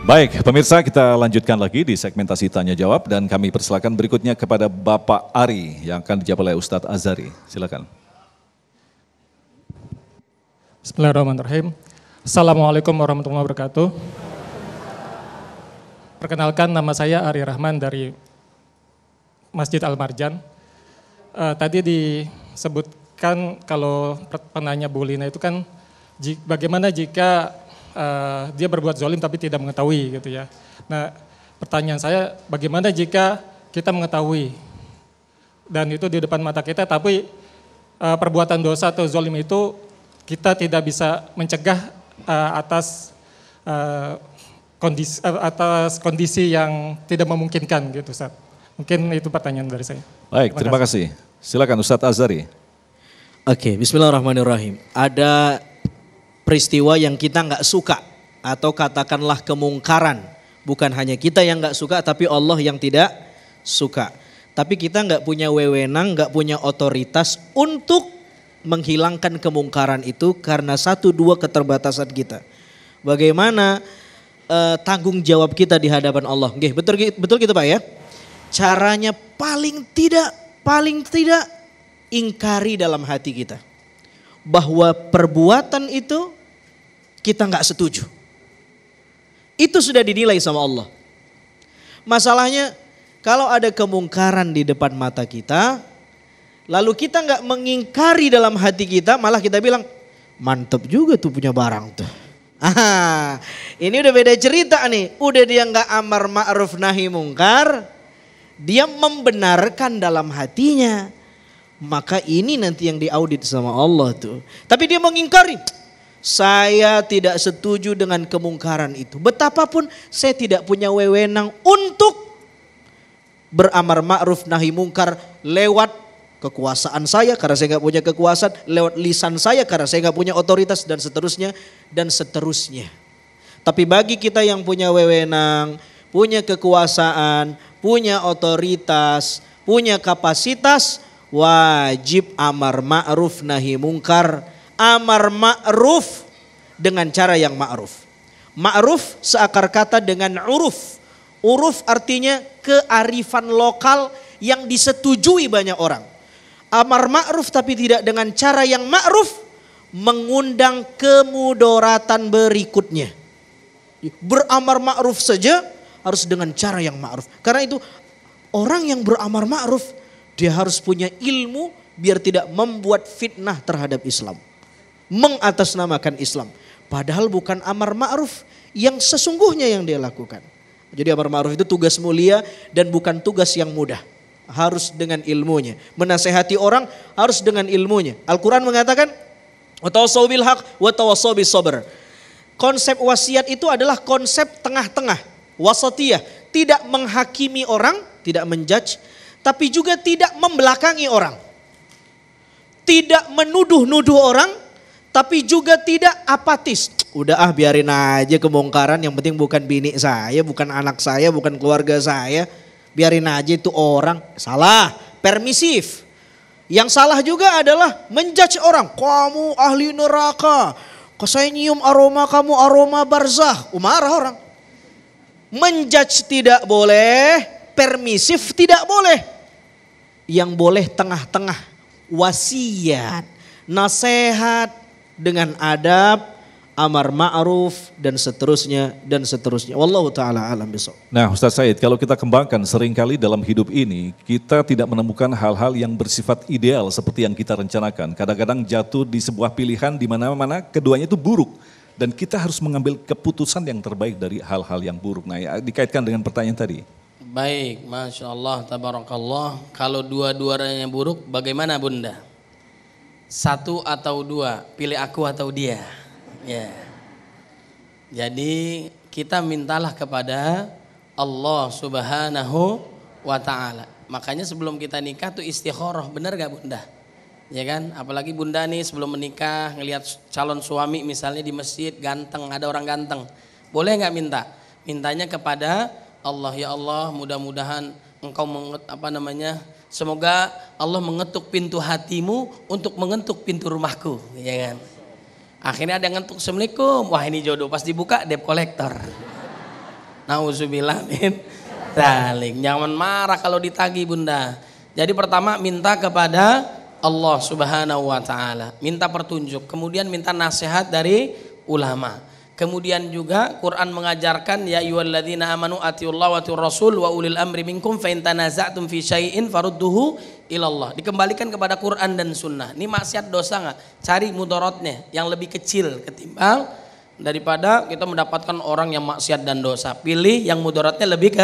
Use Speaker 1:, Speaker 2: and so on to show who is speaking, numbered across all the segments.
Speaker 1: Baik, pemirsa, kita lanjutkan lagi di segmentasi tanya jawab dan kami persilakan berikutnya kepada Bapak Ari yang akan dijawab oleh Ustadz Azhari. Silakan.
Speaker 2: Bismillahirrahmanirrahim. Assalamualaikum warahmatullahi wabarakatuh. Perkenalkan, nama saya Ari Rahman dari Masjid Al-Marjan. Tadi disebutkan kalau penanya Bu Lina itu kan bagaimana jika dia berbuat zolim tapi tidak mengetahui gitu ya. Nah, pertanyaan saya, bagaimana jika kita mengetahui dan itu di depan mata kita, tapi perbuatan dosa atau zolim itu kita tidak bisa mencegah atas kondisi yang tidak memungkinkan gitu, Ustaz. Mungkin itu pertanyaan dari saya.
Speaker 1: Baik, terima kasih. Silakan Ustadz Azhari.
Speaker 3: Oke, bismillahirrahmanirrahim. Ada peristiwa yang kita nggak suka atau katakanlah kemungkaran. Bukan hanya kita yang nggak suka, tapi Allah yang tidak suka. Tapi kita nggak punya wewenang, nggak punya otoritas untuk menghilangkan kemungkaran itu karena 1-2 keterbatasan kita. Bagaimana tanggung jawab kita di hadapan Allah? Oke, betul gitu Pak ya. Caranya paling tidak ingkari dalam hati kita bahwa perbuatan itu kita nggak setuju. Itu sudah dinilai sama Allah. Masalahnya kalau ada kemungkaran di depan mata kita, lalu kita nggak mengingkari dalam hati kita, malah kita bilang mantep juga tuh punya barang tuh. Ini udah beda cerita nih. Udah dia nggak amar ma'ruf nahi mungkar, dia membenarkan dalam hatinya. Maka ini nanti yang diaudit sama Allah tuh. Tapi dia mengingkari. Saya tidak setuju dengan kemungkaran itu. Betapapun saya tidak punya wewenang untuk beramar ma'ruf nahi mungkar lewat kekuasaan saya karena saya nggak punya kekuasaan, lewat lisan saya karena saya nggak punya otoritas dan seterusnya dan seterusnya. Tapi bagi kita yang punya wewenang, punya kekuasaan, punya otoritas, punya kapasitas, wajib amar ma'ruf nahi mungkar. Amar ma'ruf dengan cara yang ma'ruf. Ma'ruf seakar kata dengan uruf. Uruf artinya kearifan lokal yang disetujui banyak orang. Amar ma'ruf tapi tidak dengan cara yang ma'ruf mengundang kemudaratan berikutnya. Beramar ma'ruf saja harus dengan cara yang ma'ruf. Karena itu orang yang beramar ma'ruf dia harus punya ilmu biar tidak membuat fitnah terhadap Islam. Mengatasnamakan Islam. Padahal bukan amar ma'ruf yang sesungguhnya yang dia lakukan. Jadi amar ma'ruf itu tugas mulia dan bukan tugas yang mudah. Harus dengan ilmunya. Menasehati orang harus dengan ilmunya. Al-Quran mengatakan, wa tawassaw bil haq wa tawassaw bis sabr. Konsep wasiat itu adalah konsep tengah-tengah. Wasatiyah. Tidak menghakimi orang, tidak menjudge, tapi juga tidak membelakangi orang. Tidak menuduh-nuduh orang, tapi juga tidak apatis. Udah biarin aja kemungkaran, yang penting bukan bini saya, bukan anak saya, bukan keluarga saya. Biarin aja itu orang. Salah, permisif. Yang salah juga adalah menjudge orang. Kamu ahli neraka, saya nyium aroma kamu aroma barzah. Marah orang. Menjudge tidak boleh, permisif tidak boleh. Yang boleh tengah-tengah, wasiat, nasihat dengan adab, amar ma'ruf dan seterusnya dan seterusnya. Wallahu taala alam bisawab.
Speaker 1: Nah, Ustaz Said, kalau kita kembangkan seringkali dalam hidup ini kita tidak menemukan hal-hal yang bersifat ideal seperti yang kita rencanakan. Kadang-kadang jatuh di sebuah pilihan di mana-mana keduanya itu buruk dan kita harus mengambil keputusan yang terbaik dari hal-hal yang buruk. Nah, ya, dikaitkan dengan pertanyaan tadi.
Speaker 4: Baik, Masya Allah, tabarakallah. Kalau dua-duanya buruk, bagaimana Bunda? 1 atau 2, pilih aku atau dia. Ya. Jadi kita mintalah kepada Allah Subhanahu wa ta'ala. Makanya sebelum kita nikah tuh istikharah, benar gak Bunda? Ya kan? Apalagi Bunda nih sebelum menikah ngelihat calon suami misalnya di masjid ganteng, ada orang ganteng. Boleh gak minta? Mintanya kepada Allah, ya Allah mudah-mudahan engkau semoga Allah mengetuk pintu hatimu untuk mengetuk pintu rumahku, ya kan? Akhirnya ada yang ngetuk, Assalamualaikum, wah ini jodoh, pas dibuka debt collector. Nauzubillah min dzalik. Jangan marah kalau ditagih Bunda. Jadi pertama minta kepada Allah Subhanahu wa taala, minta petunjuk, kemudian minta nasihat dari ulama. Kemudian juga Quran mengajarkan ya ayyuhalladzina amanu atiullaha wa atiur rasul wa ulil amri minkum fa in tanaza'tum fi syai'in farudduhu ilallah. Dikembalikan kepada Quran dan sunnah. Ini maksiat dosa enggak? Cari mudaratnya yang lebih kecil ketimbang daripada kita mendapatkan orang yang maksiat dan dosa. Pilih yang mudaratnya lebih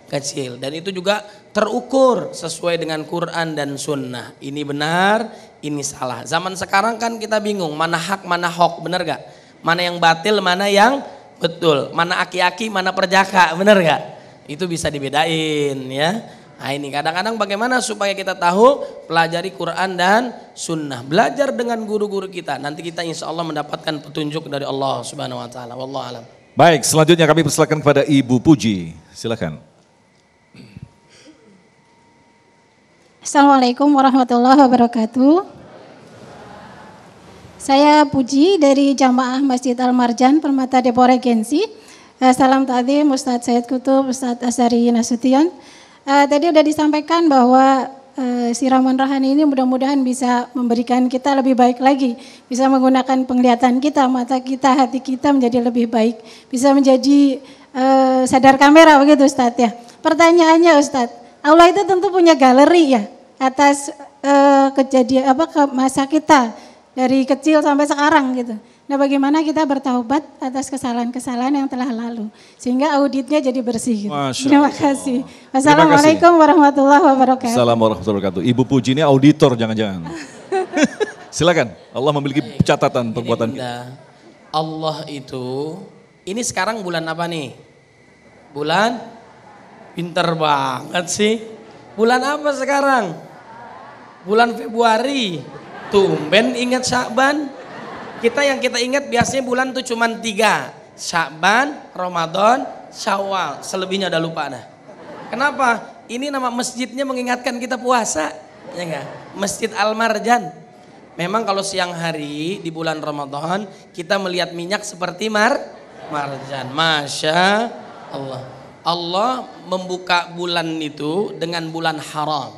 Speaker 4: kecil, dan itu juga terukur sesuai dengan Quran dan sunnah. Ini benar, ini salah. Zaman sekarang kan kita bingung mana hak mana hok, benar gak? Mana yang batil mana yang betul, mana aki-aki mana perjaka, benar gak? Itu bisa dibedain ya. Nah ini kadang-kadang bagaimana supaya kita tahu, pelajari Quran dan sunnah, belajar dengan guru-guru kita, nanti kita insya Allah mendapatkan petunjuk dari Allah Subhanahu Wa Taala. Wallahu a'lam.
Speaker 1: Baik, selanjutnya kami persilakan kepada Ibu Puji, silakan.
Speaker 5: Assalamualaikum warahmatullahi wabarakatuh. Saya Puji dari Jamaah Masjid Al-Marjan, Permata Depok Regensi. Salam ta'zim Ustadz Said Kutub, Ustadz Asyari Nasution. Tadi sudah disampaikan bahwa siraman rohani ini mudah-mudahan bisa memberikan kita lebih baik lagi. Bisa menggunakan penglihatan kita, mata kita, hati kita menjadi lebih baik. Bisa menjadi sadar kamera begitu Ustadz ya. Pertanyaannya Ustadz, Allah itu tentu punya galeri ya atas kejadian ke masa kita dari kecil sampai sekarang gitu. Nah bagaimana kita bertaubat atas kesalahan-kesalahan yang telah lalu sehingga auditnya jadi bersih gitu. Terima kasih. Wassalamualaikum warahmatullahi wabarakatuh.
Speaker 1: Assalamualaikum warahmatullahi wabarakatuh. Ibu Puji ini auditor jangan-jangan. Silakan. Allah memiliki catatan perbuatan kita.
Speaker 4: Allah itu, ini sekarang bulan apa nih? Bulan pinter banget sih. Bulan apa sekarang? Bulan Februari. Tumben ingat Sya'ban. Kita yang kita ingat biasanya bulan tuh cuma 3. Sya'ban, Ramadan, Syawal. Selebihnya udah lupa dah. Kenapa? Ini nama masjidnya mengingatkan kita puasa. Ya enggak? Masjid Al-Marjan. Memang kalau siang hari di bulan Ramadan kita melihat minyak seperti marjan. Masya Allah. Allah membuka bulan itu dengan bulan haram.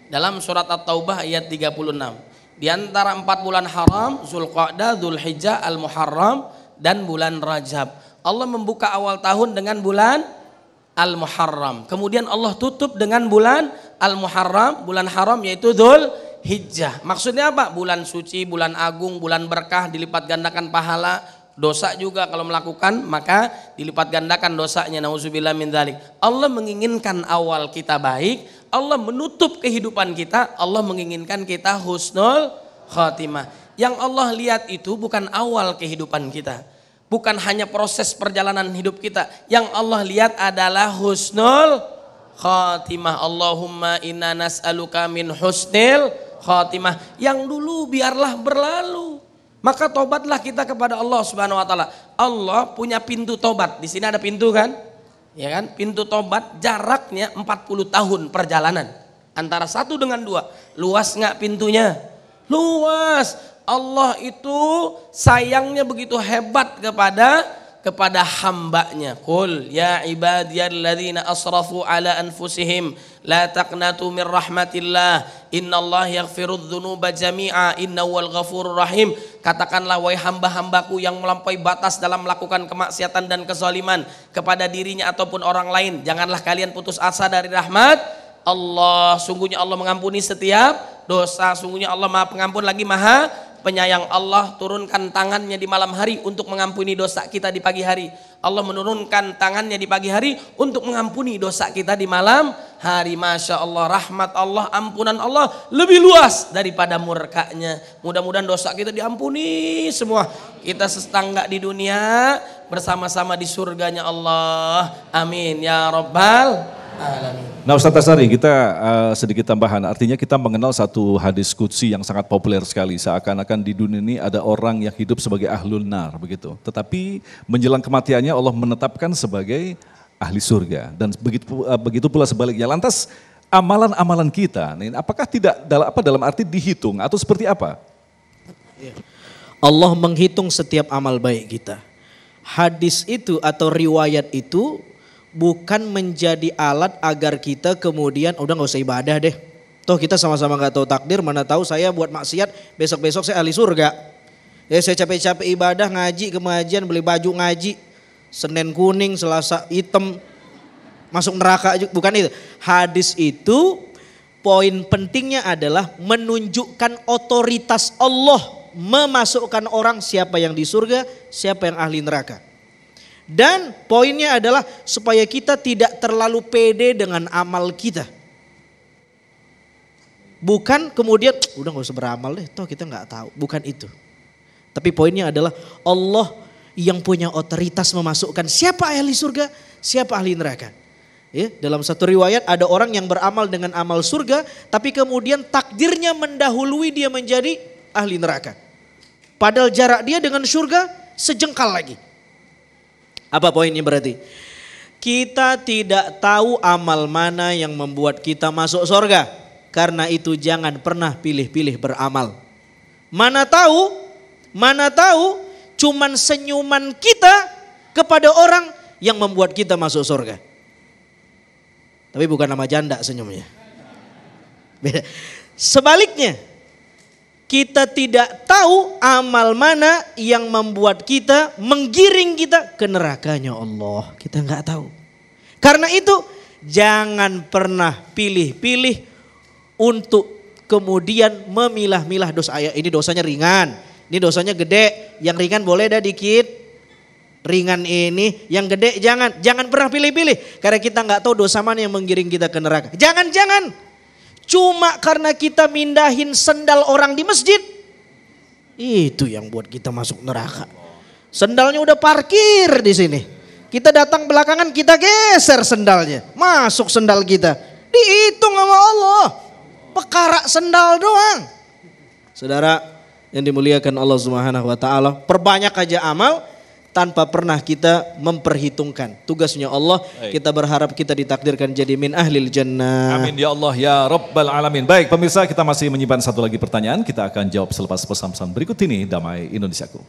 Speaker 4: Dalam surat At-Taubah ayat 36. Di antara 4 bulan haram, Zulqa'dah, Dzulhijjah, Al-Muharram, dan bulan Rajab. Allah membuka awal tahun dengan bulan Al-Muharram. Kemudian Allah tutup dengan bulan Al-Muharram, bulan haram yaitu Dzulhijjah. Maksudnya apa? Bulan suci, bulan agung, bulan berkah, dilipat gandakan pahala. Dosa juga kalau melakukan maka dilipat gandakan dosanya. Nauzubillah min dzalik. Allah menginginkan awal kita baik. Allah menutup kehidupan kita, Allah menginginkan kita husnul khatimah. Yang Allah lihat itu bukan awal kehidupan kita, bukan hanya proses perjalanan hidup kita. Yang Allah lihat adalah husnul khatimah. Allahumma inna nas'aluka min husnil khatimah. Yang dulu biarlah berlalu. Maka tobatlah kita kepada Allah Subhanahu wa taala. Allah punya pintu tobat. Di sini ada pintu kan? Ya kan, pintu tobat jaraknya 40 tahun perjalanan antara 1 dengan 2. Luas nggak pintunya? Luas. Allah itu sayangnya begitu hebat kepada hambanya. Qul ya ibadiyalladzina asrafu ala anfusihim la taqnatu min rahmatillah innallaha yaghfirudz dzunuba jami'a innahu wal ghafurur rahim. Katakanlah wahai hamba-hambaku yang melampaui batas dalam melakukan kemaksiatan dan kezaliman kepada dirinya ataupun orang lain, janganlah kalian putus asa dari rahmat Allah. Sungguhnya Allah mengampuni setiap dosa, sungguhnya Allah Maha Pengampun lagi Maha Penyayang. Allah turunkan tangannya di malam hari untuk mengampuni dosa kita di pagi hari. Allah menurunkan tangannya di pagi hari untuk mengampuni dosa kita di malam hari. Masya Allah, rahmat Allah, ampunan Allah lebih luas daripada murkanya. Mudah-mudahan dosa kita diampuni semua. Kita setangga di dunia, bersama-sama di surganya Allah. Amin ya rabbal alamin.
Speaker 1: Nah Ustaz Asyari, kita sedikit tambahan, artinya kita mengenal satu hadis qudsi yang sangat populer sekali, seakan-akan di dunia ini ada orang yang hidup sebagai ahlul nar begitu, tetapi menjelang kematiannya Allah menetapkan sebagai ahli surga, dan begitu pula sebaliknya. Lantas amalan-amalan kita, apakah tidak dalam arti dihitung atau seperti apa?
Speaker 3: Allah menghitung setiap amal baik kita. Hadis itu atau riwayat itu bukan menjadi alat agar kita kemudian udah nggak usah ibadah deh. Toh kita sama-sama nggak tahu takdir, mana tahu saya buat maksiat besok-besok saya ahli surga. Ya saya capek-capek ibadah ngaji kemajian beli baju ngaji, Senin kuning, Selasa hitam, masuk neraka juga. Bukan itu. Hadis itu poin pentingnya adalah menunjukkan otoritas Allah memasukkan orang siapa yang di surga, siapa yang ahli neraka. Dan poinnya adalah supaya kita tidak terlalu pede dengan amal kita. Bukan kemudian udah gak usah beramal deh, toh kita gak tahu. Bukan itu. Tapi poinnya adalah Allah yang punya otoritas memasukkan siapa ahli surga, siapa ahli neraka. Ya, dalam satu riwayat ada orang yang beramal dengan amal surga, tapi kemudian takdirnya mendahului dia menjadi ahli neraka. Padahal jarak dia dengan surga sejengkal lagi. Apa poinnya berarti? Kita tidak tahu amal mana yang membuat kita masuk surga. Karena itu jangan pernah pilih-pilih beramal. Mana tahu cuman senyuman kita kepada orang yang membuat kita masuk surga. Tapi bukan nama janda senyumnya. Beda. Sebaliknya, kita tidak tahu amal mana yang membuat kita, menggiring kita ke nerakanya Allah. Kita nggak tahu. Karena itu jangan pernah pilih-pilih untuk kemudian memilah-milah dosa. Ini dosanya ringan, ini dosanya gede. Yang ringan boleh dah dikit. Ringan ini, yang gede jangan pernah pilih-pilih. Karena kita nggak tahu dosa mana yang menggiring kita ke neraka. Jangan. Cuma karena kita mindahin sendal orang di masjid, itu yang buat kita masuk neraka. Sendalnya udah parkir di sini. Kita datang belakangan, kita geser sendalnya. Masuk sendal kita. Dihitung sama Allah. Perkara sendal doang. Saudara yang dimuliakan Allah Subhanahu wa taala, perbanyak aja amal tanpa pernah kita memperhitungkan. Tugasnya Allah, kita berharap kita ditakdirkan jadi min ahlil jannah.
Speaker 1: Amin ya Allah ya Rabbal Alamin. Baik pemirsa, kita masih menyimpan satu lagi pertanyaan. Kita akan jawab selepas pesan-pesan berikut ini. Damai Indonesiaku.